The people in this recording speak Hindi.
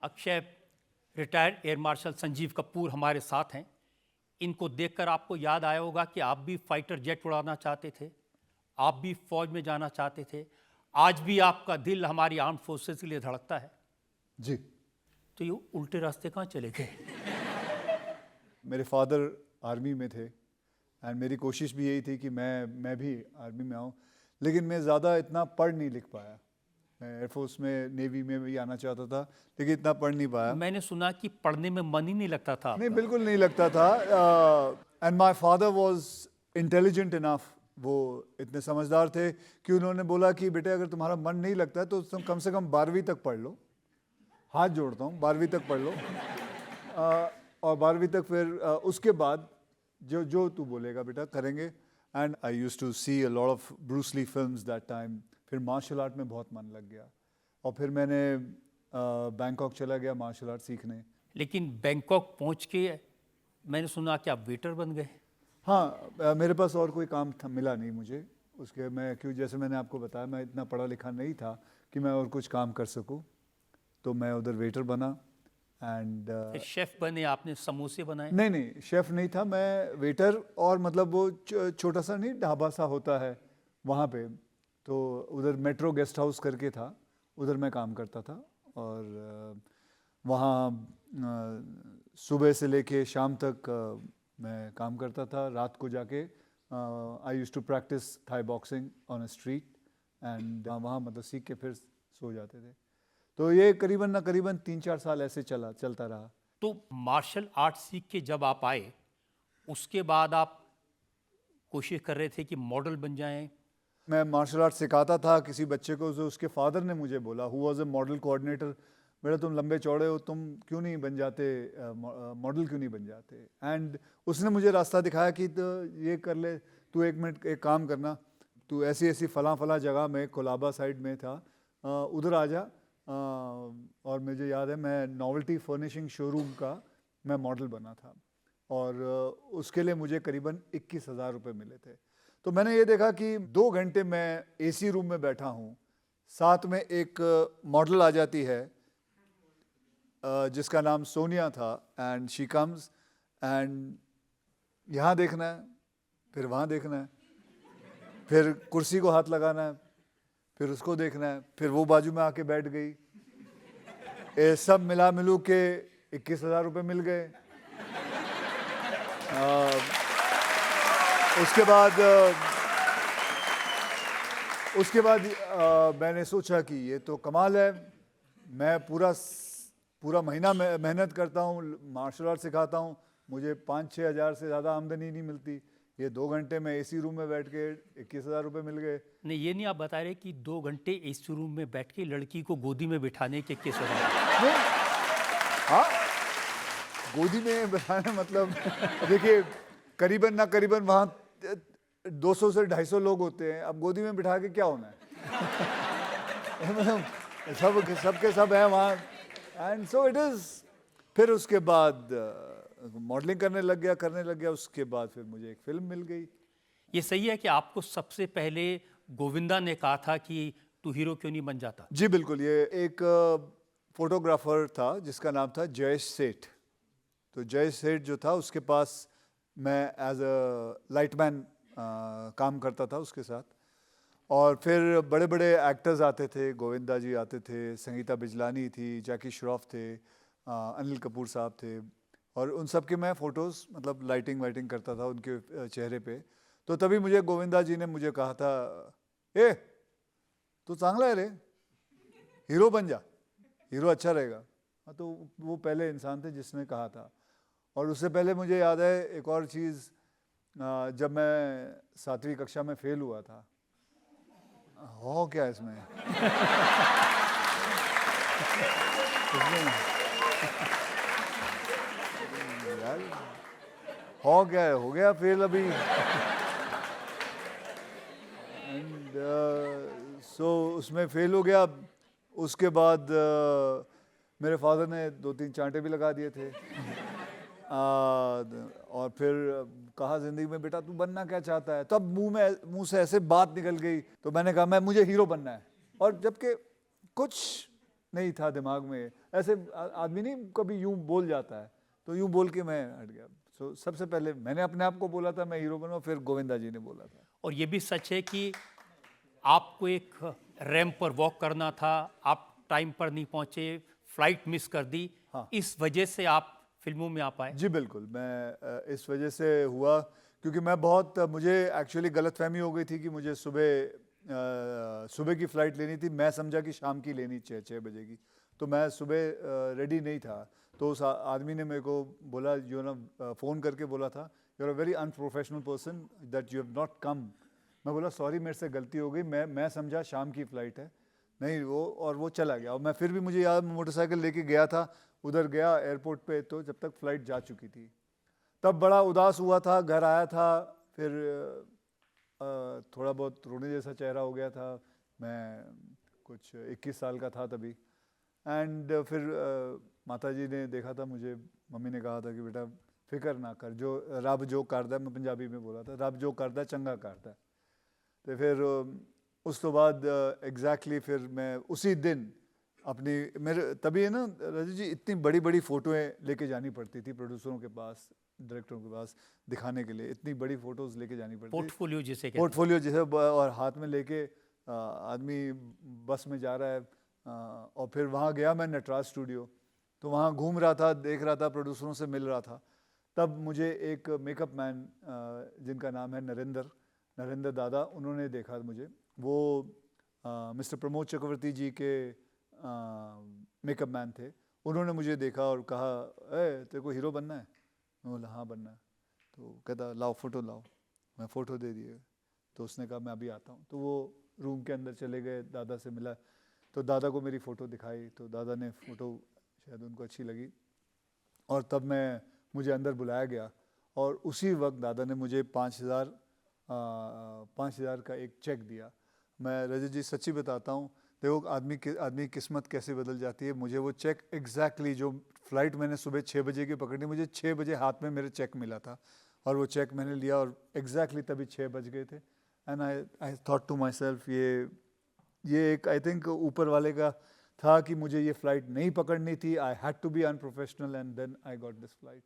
Akshay retired air marshal Sanjeev Kapoor हमारे साथ हैं। इनको देखकर आपको याद आया होगा कि आप भी फाइटर जेट उड़ाना चाहते थे, आप भी फौज में जाना चाहते थे। आज भी आपका दिल हमारी आर्म फोर्सेस के लिए धड़कता है। जी। तो ये उल्टे रास्ते कहाँ चले गए? मेरे फादर आर्मी में थे एंड मेरी कोशिश भी यही थी कि मैं भी आर्मी में आऊँ, लेकिन मैं ज़्यादा इतना पढ़ नहीं लिख पाया। मैं एयरफोर्स में, नेवी में भी आना चाहता था, लेकिन इतना पढ़ नहीं पाया। मैंने सुना कि पढ़ने में मन ही नहीं लगता था नहीं, आपका। बिल्कुल नहीं लगता था। And my father was intelligent enough, वो इतने समझदार थे कि उन्होंने बोला कि बेटे अगर तुम्हारा मन नहीं लगता है तो तुम कम से कम 12वीं तक पढ़ लो। हाथ जोड़ता हूँ, 12वीं तक पढ़ लो। और 12वीं तक फिर उसके बाद जो तू बोलेगा बेटा करेंगे। And I use to see a lot of Bruce Lee films that time. फिर मार्शल आर्ट में बहुत मन लग गया और फिर मैंने बैंकॉक चला गया मार्शल आर्ट सीखने। लेकिन बैंकॉक पहुंच के मैंने सुना कि आप वेटर बन गए। हाँ, मेरे पास और कोई काम था, मिला नहीं मुझे उसके। मैं क्यों, जैसे मैंने आपको बताया, मैं इतना पढ़ा लिखा नहीं था कि मैं और कुछ काम कर सकूं, तो मैं उधर वेटर बना। एंड फिर शेफ बने, आपने समोसे बनाए। नहीं, शेफ़ नहीं था मैं, वेटर। और मतलब वो छोटा सा नहीं, ढाबा सा होता है वहाँ पे, तो उधर मेट्रो गेस्ट हाउस करके था, उधर मैं काम करता था। और वहाँ सुबह से लेके शाम तक मैं काम करता था। रात को जाके I use to practice Thai boxing on a street and वहाँ मतलब सीख के फिर सो जाते थे। तो ये करीबन ना करीबन 3-4 साल ऐसे चलता रहा। तो मार्शल आर्ट सीख के जब आप आए, उसके बाद आप कोशिश कर रहे थे कि मॉडल बन जाएं। मैं मार्शल आर्ट सिखाता था किसी बच्चे को, जो उसके फादर ने मुझे बोला, who was a model coordinator, बेटा तुम लंबे चौड़े हो, तुम क्यों नहीं बन जाते, मॉडल क्यों नहीं बन जाते। एंड उसने मुझे रास्ता दिखाया कि तो ये कर ले, तू एक मिनट एक काम करना, तू ऐसी ऐसी फला जगह में, कोलाबा साइड में था, उधर आ जा। और मुझे याद है मैं नॉवेल्टी फर्निशिंग शोरूम का मैं मॉडल बना था और उसके लिए मुझे करीबन 21,000 रुपये मिले थे। तो मैंने ये देखा कि 2 घंटे मैं एसी रूम में बैठा हूँ, साथ में एक मॉडल आ जाती है जिसका नाम सोनिया था, एंड शी कम्स एंड यहाँ देखना है, फिर वहाँ देखना है, फिर कुर्सी को हाथ लगाना है, फिर उसको देखना है, फिर वो बाजू में आके बैठ गई। ये सब मिला मिलू के 21,000 रुपये मिल गए। उसके बाद मैंने सोचा कि ये तो कमाल है। मैं पूरा महीना मेहनत करता हूँ, मार्शल आर्ट सिखाता हूँ, मुझे 5-6 हज़ार से ज़्यादा आमदनी नहीं मिलती। ये 2 घंटे में एसी रूम में बैठ के 21,000 रुपये मिल गए। नहीं, ये नहीं आप बता रहे कि 2 घंटे एसी रूम में बैठ के लड़की को गोदी में बिठाने के केस हो रहे हैं। हाँ, गोदी में बैठाने मतलब देखिए, करीबन ना करीबन वहाँ 200 से 250 लोग होते हैं, अब गोदी में बिठा के क्या होना है। मतलब सबके सब हैं वहाँ। And so it is. फिर उसके बाद मॉडलिंग करने लग गया। उसके बाद फिर मुझे एक फिल्म मिल गई। ये सही है कि आपको सबसे पहले गोविंदा ने कहा था कि तू हीरो क्यों नहीं बन जाता? जी बिल्कुल। ये एक फोटोग्राफर था जिसका नाम था जयेश सेठ। तो जयेश सेठ जो था, उसके पास मैं एज अ लाइटमैन काम करता था उसके साथ। और फिर बड़े बड़े एक्टर्स आते थे, गोविंदा जी आते थे, संगीता बिजलानी थी, जैकी श्रॉफ थे, अनिल कपूर साहब थे, और उन सब के मैं फ़ोटोज़ मतलब लाइटिंग वाइटिंग करता था उनके चेहरे पे। तो तभी मुझे गोविंदा जी ने मुझे कहा था, ए तू चांगला है रे, हीरो बन जा, हीरो अच्छा रहेगा। हाँ, तो वो पहले इंसान थे जिसने कहा था। और उससे पहले मुझे याद है एक और चीज़, जब मैं 7वीं कक्षा में फेल हुआ था। हो क्या इसमें? यार हो क्या है, हो गया फेल अभी। एंड सो उसमें फेल हो गया। उसके बाद मेरे फादर ने 2-3 चांटे भी लगा दिए थे। और फिर कहा ज़िंदगी में बेटा तू बनना क्या चाहता है। तब मुंह से ऐसे बात निकल गई, तो मैंने कहा मुझे हीरो बनना है। और जबकि कुछ नहीं था दिमाग में, ऐसे आदमी नहीं कभी यूं बोल जाता है, तो यूं बोल के मैं हट गया। सो सबसे पहले मैंने अपने आप को बोला था मैं हीरो बनूंगा, फिर गोविंदा जी ने बोला था। और ये भी सच है कि आपको एक रैंप पर वॉक करना था, आप टाइम पर नहीं पहुंचे, फ्लाइट मिस कर दी, हाँ। इस वजह से आप फिल्मों में आ पाए? जी बिल्कुल, मैं इस वजह से हुआ क्योंकि मैं बहुत मुझे एक्चुअली गलतफहमी हो गई थी कि मुझे सुबह की फ़्लाइट लेनी थी। मैं समझा कि शाम की लेनी 6 बजे की, तो मैं सुबह रेडी नहीं था। तो उस आदमी ने मेरे को बोला, यू नो, फ़ोन करके बोला था, you are a very unprofessional person that you have not come. मैं बोला सॉरी, मेरे से गलती हो गई, मैं समझा शाम की फ़्लाइट है, नहीं वो, और वो चला गया। और मैं फिर भी, मुझे याद, मोटरसाइकिल लेके गया था, उधर गया एयरपोर्ट पे, तो जब तक फ़्लाइट जा चुकी थी तब बड़ा उदास हुआ था। घर आया था, फिर थोड़ा बहुत रोने जैसा चेहरा हो गया था। मैं कुछ 21 साल का था तभी। एंड फिर माताजी ने देखा था मुझे, मम्मी ने कहा था कि बेटा फिक्र ना कर, जो रब जो करदा, मैं पंजाबी में बोला था, रब जो करदा चंगा करदा। तो फिर उस तो बाद एग्जैक्टली फिर मैं उसी दिन अपनी, मेरे तभी है ना रजत जी, इतनी बड़ी बड़ी फ़ोटोएं लेके जानी पड़ती थी प्रोड्यूसरों के पास, डायरेक्टरों के पास दिखाने के लिए, इतनी बड़ी फ़ोटोज़ लेके जानी पड़ती थी। पोर्टफोलियो जिसे कहते हैं। पोर्टफोलियो जैसे और हाथ में लेके आदमी बस में जा रहा है। और फिर वहाँ गया मैं नटराज स्टूडियो, तो वहाँ घूम रहा था, देख रहा था, प्रोड्यूसरों से मिल रहा था। तब मुझे एक मेकअप मैन जिनका नाम है नरेंद्र दादा, उन्होंने देखा मुझे। वो मिस्टर प्रमोद चक्रवर्ती जी के मेकअप मैन थे। उन्होंने मुझे देखा और कहा, ए तेरे को हीरो बनना है? मैं बोला हाँ बनना है। तो कहता लाओ फ़ोटो लाओ। मैं फ़ोटो दे दिए। तो उसने कहा मैं अभी आता हूँ। तो वो रूम के अंदर चले गए, दादा से मिला, तो दादा को मेरी फ़ोटो दिखाई, तो दादा ने फ़ोटो, शायद उनको अच्छी लगी, और तब मुझे अंदर बुलाया गया। और उसी वक्त दादा ने मुझे 5,000 का एक चेक दिया। मैं रजत जी सच्ची बताता हूँ, देखो आदमी की किस्मत कैसे बदल जाती है। मुझे वो चेक एग्जैक्टली, जो फ़्लाइट मैंने सुबह 6 बजे की पकड़ी, मुझे 6 बजे हाथ में मेरे चेक मिला था, और वो चेक मैंने लिया, और एग्जैक्टली तभी 6 बज गए थे। And I thought to myself, ये एक आई थिंक ऊपर वाले का था कि मुझे ये फ़्लाइट नहीं पकड़नी थी। I had to be unprofessional, and then I got this flight.